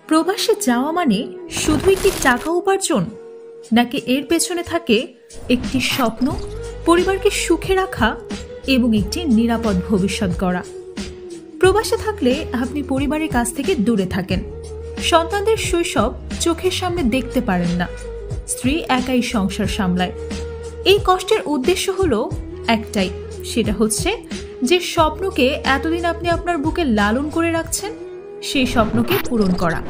প্রবাসে যাওয়া মানে শুধু একটি টাকা উপার্জন, নাকি এর পেছনে থাকে একটি স্বপ্ন, পরিবারকে সুখে রাখা এবং একটি নিরাপদ ভবিষ্যৎ গড়া? প্রবাসে থাকলে আপনি পরিবারের কাছ থেকে দূরে থাকেন, সন্তানদের শৈশব চোখের সামনে দেখতে পারেন না, স্ত্রী একাই সংসার সামলায়। এই কষ্টের উদ্দেশ্য হলো একটাই, সেটা হচ্ছে যে স্বপ্নকে এতদিন আপনি আপনার বুকে লালন করে রাখছেন, সেই স্বপ্নকে পূরণ করা।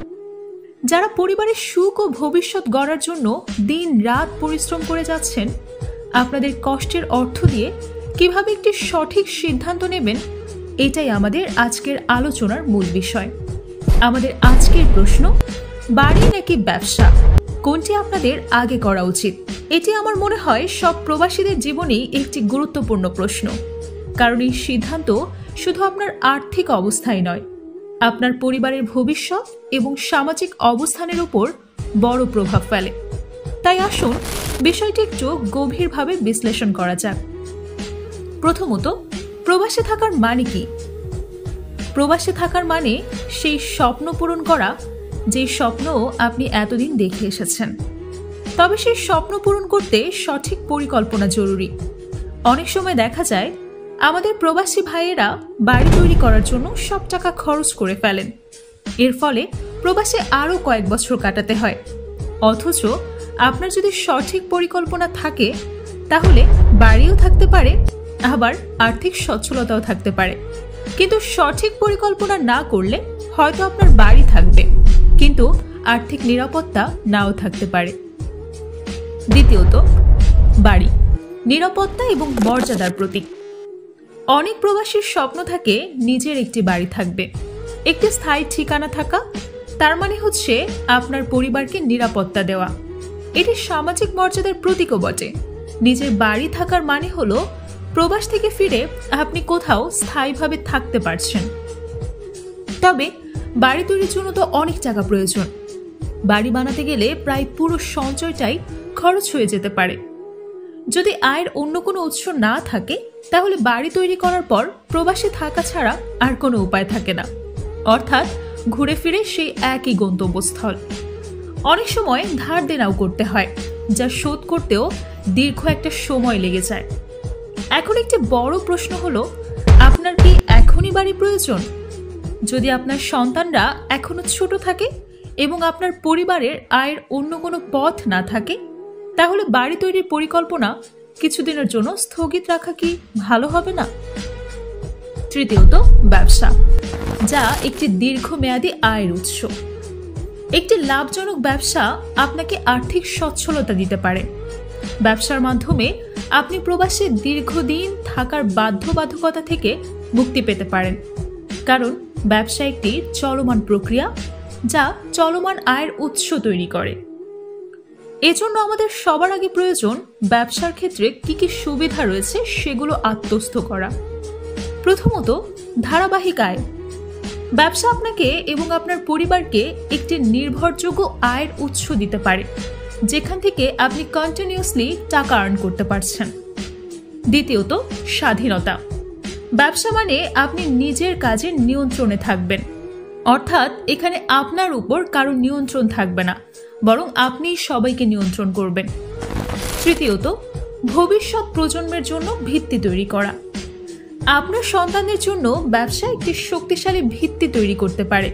যারা পরিবারের সুখ ও ভবিষ্যৎ গড়ার জন্য দিন রাত পরিশ্রম করে যাচ্ছেন, আপনাদের কষ্টের অর্থ দিয়ে কিভাবে একটি সঠিক সিদ্ধান্ত নেবেন, এটাই আমাদের আজকের আলোচনার মূল বিষয়। আমাদের আজকের প্রশ্ন, বাড়ি নাকি ব্যবসা, কোনটি আপনাদের আগে করা উচিত? এটি আমার মনে হয় সব প্রবাসীদের জীবনেই একটি গুরুত্বপূর্ণ প্রশ্ন, কারণ এই সিদ্ধান্ত শুধু আপনার আর্থিক অবস্থায় নয়, আপনার পরিবারের ভবিষ্যৎ এবং সামাজিক অবস্থানের উপর বড় প্রভাব ফেলে। তাই আসুন বিষয়টি একটু গভীরভাবে বিশ্লেষণ করা যাক। প্রথমত, প্রবাসে থাকার মানে কি? প্রবাসে থাকার মানে সেই স্বপ্ন পূরণ করা, যে স্বপ্ন আপনি এতদিন দেখে এসেছেন। তবে সেই স্বপ্ন পূরণ করতে সঠিক পরিকল্পনা জরুরি। অনেক সময় দেখা যায় আমাদের প্রবাসী ভাইয়েরা বাড়ি তৈরি করার জন্য সব টাকা খরচ করে ফেলেন। এর ফলে প্রবাসে আরও কয়েক বছর কাটাতে হয়। অথচ আপনার যদি সঠিক পরিকল্পনা থাকে, তাহলে বাড়িও থাকতে পারে, আবার আর্থিক সচ্ছলতাও থাকতে পারে। কিন্তু সঠিক পরিকল্পনা না করলে হয়তো আপনার বাড়ি থাকবে, কিন্তু আর্থিক নিরাপত্তা নাও থাকতে পারে। দ্বিতীয়ত, বাড়ি নিরাপত্তা এবং মর্যাদার প্রতীক। অনেক প্রবাসীর স্বপ্ন থাকে নিজের একটি বাড়ি থাকবে, একটি স্থায়ী ঠিকানা থাকা। তার মানে হচ্ছে আপনার পরিবারকে নিরাপত্তা দেওয়া। এটি সামাজিক মর্যাদার প্রতীকও বটে। নিজের বাড়ি থাকার মানে হলো প্রবাস থেকে ফিরে আপনি কোথাও স্থায়ীভাবে থাকতে পারছেন। তবে বাড়ি তৈরির জন্য তো অনেক টাকা প্রয়োজন। বাড়ি বানাতে গেলে প্রায় পুরো সঞ্চয়টাই খরচ হয়ে যেতে পারে। যদি আয়ের অন্য কোনো উৎস না থাকে, তাহলে বাড়ি তৈরি করার পর প্রবাসে থাকা ছাড়া আর কোনো উপায় থাকে না, অর্থাৎ ঘুরে ফিরে সেই একই গন্তব্যস্থল। অনেক সময় ধার দেনাও করতে হয়, যা শোধ করতেও দীর্ঘ একটা সময় লেগে যায়। এখন একটি বড় প্রশ্ন হলো, আপনার কি এখনই বাড়ি প্রয়োজন? যদি আপনার সন্তানরা এখনো ছোট থাকে এবং আপনার পরিবারের আয়ের অন্য কোনো পথ না থাকে, তাহলে বাড়ি তৈরির পরিকল্পনা কিছুদিনের জন্য স্থগিত রাখা কি ভালো হবে না? তৃতীয়ত, ব্যবসা, যা একটি দীর্ঘমেয়াদী আয়ের উৎস। একটি লাভজনক ব্যবসা আপনাকে আর্থিক সচ্ছলতা দিতে পারে। ব্যবসার মাধ্যমে আপনি প্রবাসে দীর্ঘদিন থাকার বাধ্যবাধকতা থেকে মুক্তি পেতে পারেন, কারণ ব্যবসা একটি চলমান প্রক্রিয়া যা চলমান আয়ের উৎস তৈরি করে। এজন্য আমাদের সবার আগে প্রয়োজন ব্যবসার ক্ষেত্রে কি কি সুবিধা রয়েছে সেগুলো আত্মস্থ করা। প্রথমত, ধারাবাহিক আয়। ব্যবসা আপনাকে এবং আপনার পরিবারকে একটি নির্ভরযোগ্য আয়ের উৎস দিতে পারে, যেখান থেকে আপনি কন্টিনিউয়াসলি টাকা আর্ন করতে পারছেন। দ্বিতীয়ত, স্বাধীনতা। ব্যবসা মানে আপনি নিজের কাজে নিয়ন্ত্রণে থাকবেন, অর্থাৎ এখানে আপনার উপর কারো নিয়ন্ত্রণ থাকবে না, বরং আপনি সবাইকে নিয়ন্ত্রণ করবেন। তৃতীয়ত, ভবিষ্যৎ প্রজন্মের জন্য ভিত্তি তৈরি করা। আপনার সন্তানদের জন্য ব্যবসা একটি শক্তিশালী ভিত্তি তৈরি করতে পারে।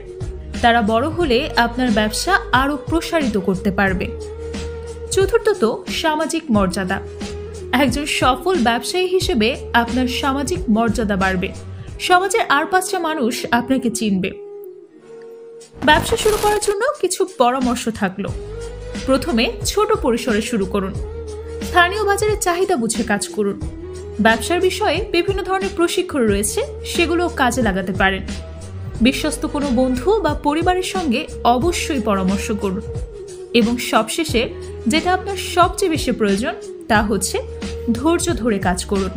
তারা বড় হলে আপনার ব্যবসা আরও প্রসারিত করতে পারবে। চতুর্থত, সামাজিক মর্যাদা। একজন সফল ব্যবসায়ী হিসেবে আপনার সামাজিক মর্যাদা বাড়বে। সমাজের আর 5টা মানুষ আপনাকে চিনবে। ব্যবসা শুরু করার জন্য কিছু পরামর্শ থাকলো। প্রথমে ছোট পরিসরে শুরু করুন। স্থানীয় বাজারে চাহিদা বুঝে কাজ করুন। ব্যবসার বিষয়ে বিভিন্ন ধরনের প্রশিক্ষণ রয়েছে, সেগুলো কাজে লাগাতে পারেন। বিশ্বস্ত কোনো বন্ধু বা পরিবারের সঙ্গে অবশ্যই পরামর্শ করুন। এবং সবশেষে যেটা আপনার সবচেয়ে বেশি প্রয়োজন, তা হচ্ছে ধৈর্য ধরে কাজ করুন।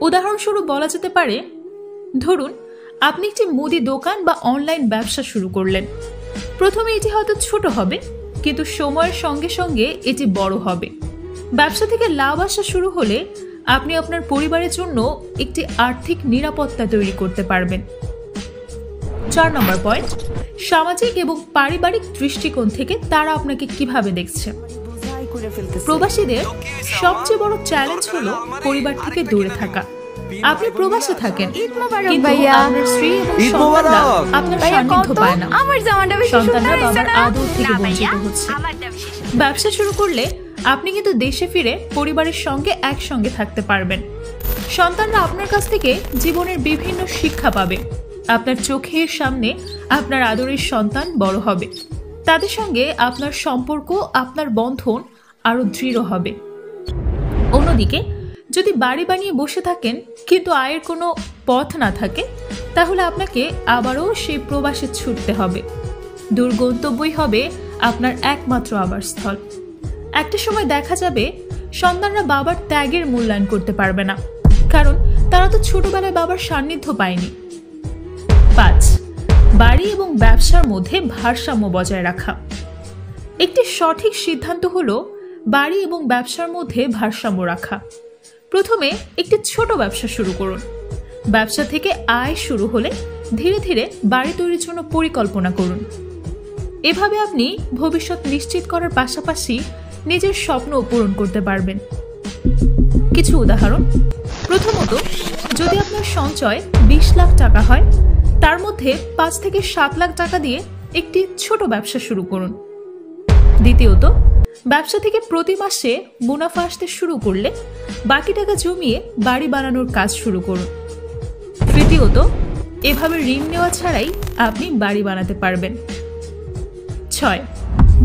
উদাহরণস্বরূপ বলা যেতে পারে, ধরুন আপনি একটি মুদি দোকান বা অনলাইন ব্যবসা শুরু করলেন। প্রথমে এটি হয়তো ছোট হবে, কিন্তু সময়ের সঙ্গে সঙ্গে এটি বড় হবে। ব্যবসা থেকে লাভ আসা শুরু হলে আপনি আপনার পরিবারের জন্য একটি আর্থিক নিরাপত্তা তৈরি করতে পারবেন। 4 নম্বর পয়েন্ট, সামাজিক এবং পারিবারিক দৃষ্টিকোণ থেকে তারা আপনাকে কিভাবে দেখছে। প্রবাসীদের সবচেয়ে বড় চ্যালেঞ্জ হলো পরিবার থেকে দূরে থাকা। আপনি প্রবাসে থাকেন, কিন্তু আপনার স্ত্রী এবং সন্তানরা আপনার সান্নিধ্য পায় না। সন্তানরা বাবার আদর থেকে বঞ্চিত হচ্ছে। ব্যবসা শুরু করলে আপনি কিন্তু দেশে ফিরে পরিবারের সঙ্গে একসঙ্গে থাকতে পারবেন। সন্তানরা আপনার কাছ থেকে জীবনের বিভিন্ন শিক্ষা পাবে। আপনার চোখের সামনে আপনার আদরের সন্তান বড় হবে। তাদের সঙ্গে আপনার সম্পর্ক, আপনার বন্ধন আরো দৃঢ় হবে। অন্যদিকে যদি বাড়ি বানিয়ে বসে থাকেন কিন্তু আয়ের কোনো পথ না থাকে, তাহলে আপনাকে আবারও সেই প্রবাসে ছুটতে হবে। দুর্গন্তব্যই হবে আপনার একমাত্র আবাসস্থল। একটা সময় দেখা যাবে সন্তানরা বাবার ত্যাগের মূল্যায়ন করতে পারবে না, কারণ তারা তো ছোটবেলায় বাবার সান্নিধ্য পায়নি। 5. বাড়ি এবং ব্যবসার মধ্যে ভারসাম্য বজায় রাখা। একটি সঠিক সিদ্ধান্ত হলো বাড়ি এবং ব্যবসার মধ্যে ভারসাম্য রাখা। প্রথমে একটি ছোট ব্যবসা শুরু করুন। ব্যবসা থেকে আয় শুরু হলে ধীরে ধীরে বাড়ি তৈরির জন্য পরিকল্পনা করুন। এভাবে আপনি ভবিষ্যৎ নিশ্চিত করার পাশাপাশি নিজের স্বপ্ন পূরণ করতে পারবেন। কিছু উদাহরণ। প্রথমত, যদি আপনার সঞ্চয় 20 লাখ টাকা হয়, তার মধ্যে 5 থেকে 7 লাখ টাকা দিয়ে একটি ছোট ব্যবসা শুরু করুন। দ্বিতীয়ত, ব্যবসা থেকে প্রতি মাসে মুনাফা আসতে শুরু করলে বাকি টাকা জমিয়ে বাড়ি বানানোর কাজ শুরু করুন। তৃতীয়ত, এভাবে ঋণ নেওয়া ছাড়াই আপনি বাড়ি বানাতে পারবেন। 6.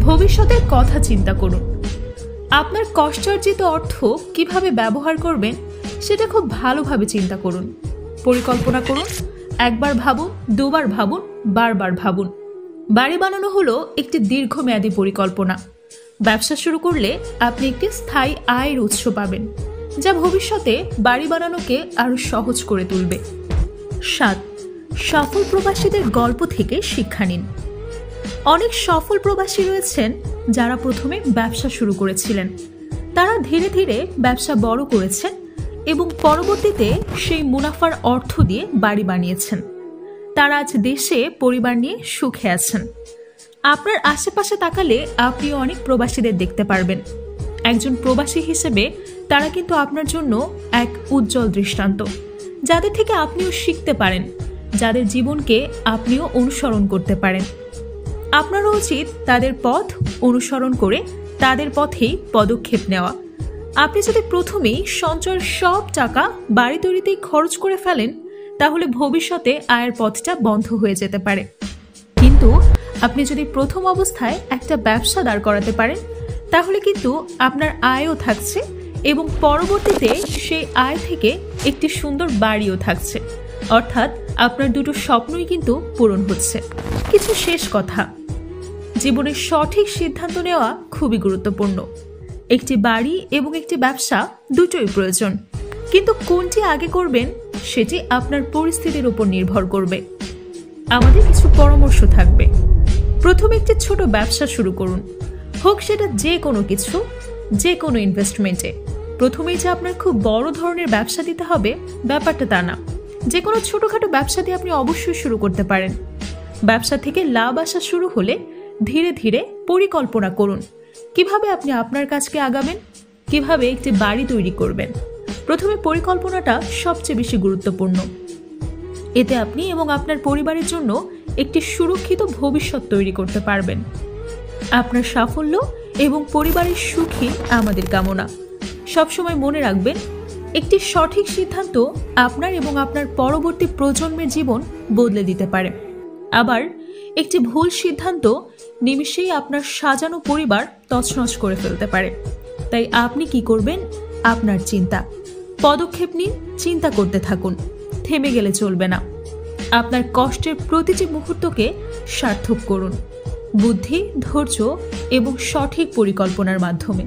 ভবিষ্যতের কথা চিন্তা করুন। আপনার কষ্টার্জিত অর্থ কিভাবে ব্যবহার করবেন সেটা খুব ভালোভাবে চিন্তা করুন। পরিকল্পনা করুন। একবার ভাবুন, দুবার ভাবুন, বারবার ভাবুন। বাড়ি বানানো হলো একটি দীর্ঘমেয়াদী পরিকল্পনা। ব্যবসা শুরু করলে আপনি একটি স্থায়ী আয়ের উৎস পাবেন, যা ভবিষ্যতে বাড়ি বানানোকে আরো সহজ করে তুলবে। 7. সফল প্রবাসীদের গল্প থেকে শিক্ষা নিন। অনেক সফল প্রবাসী রয়েছেন যারা প্রথমে ব্যবসা শুরু করেছিলেন। তারা ধীরে ধীরে ব্যবসা বড় করেছেন এবং পরবর্তীতে সেই মুনাফার অর্থ দিয়ে বাড়ি বানিয়েছেন। তারা আজ দেশে পরিবার নিয়ে সুখে আছেন। আপনার আশেপাশে তাকালে আপনিও অনেক প্রবাসীদের দেখতে পারবেন। একজন প্রবাসী হিসেবে তারা কিন্তু আপনার জন্য এক উজ্জ্বল দৃষ্টান্ত, যাদের থেকে আপনিও শিখতে পারেন, যাদের জীবনকে আপনিও অনুসরণ করতে পারেন। আপনারও উচিত তাদের পথ অনুসরণ করে তাদের পথেই পদক্ষেপ নেওয়া। আপনি যদি প্রথমেই সঞ্চয়ের সব টাকা বাড়ি তৈরিতেই খরচ করে ফেলেন, তাহলে ভবিষ্যতে আয়ের পথটা বন্ধ হয়ে যেতে পারে। কিন্তু আপনি যদি প্রথম অবস্থায় একটা ব্যবসা দাঁড় করাতে পারেন, তাহলে কিন্তু আপনার আয়ও থাকছে এবং পরবর্তীতে সেই আয় থেকে একটি সুন্দর বাড়িও থাকছে। অর্থাৎ আপনার দুটো স্বপ্নই কিন্তু পূরণ হচ্ছে। কিছু শেষ কথা। জীবনের সঠিক সিদ্ধান্ত নেওয়া খুবই গুরুত্বপূর্ণ। একটি বাড়ি এবং একটি ব্যবসা দুটোই প্রয়োজন, কিন্তু কোনটি আগে করবেন সেটি আপনার পরিস্থিতির উপর নির্ভর করবে। আমাদের কিছু পরামর্শ থাকবে। প্রথমে একটি ছোট ব্যবসা শুরু করুন, হোক সেটা যে কোনো কিছু, যে কোনো ইনভেস্টমেন্টে। প্রথমেই যে আপনার খুব বড় ধরনের ব্যবসা দিতে হবে ব্যাপারটা তা না। যে কোনো ছোটখাটো ব্যবসা দিয়ে আপনি অবশ্যই শুরু করতে পারেন। ব্যবসা থেকে লাভ আসা শুরু হলে ধীরে ধীরে পরিকল্পনা করুন কিভাবে আপনি আপনার কাজকে আগাবেন, কিভাবে একটি বাড়ি তৈরি করবেন। প্রথমে পরিকল্পনাটা সবচেয়ে বেশি গুরুত্বপূর্ণ। এতে আপনি এবং আপনার পরিবারের জন্য একটি সুরক্ষিত ভবিষ্যৎ তৈরি করতে পারবেন। আপনার সাফল্য এবং পরিবারের সুখী আমাদের কামনা। সবসময় মনে রাখবেন, একটি সঠিক সিদ্ধান্ত আপনার এবং আপনার পরবর্তী প্রজন্মের জীবন বদলে দিতে পারে। আবার একটি ভুল সিদ্ধান্ত নিমিষেই আপনার সাজানো পরিবার তছনছ করে ফেলতে পারে। তাই আপনি কি করবেন, আপনার চিন্তা। পদক্ষেপ নিন, চিন্তা করতে থাকুন, থেমে গেলে চলবে না। আপনার কষ্টের প্রতিটি মুহূর্তকে সার্থক করুন বুদ্ধি, ধৈর্য এবং সঠিক পরিকল্পনার মাধ্যমে।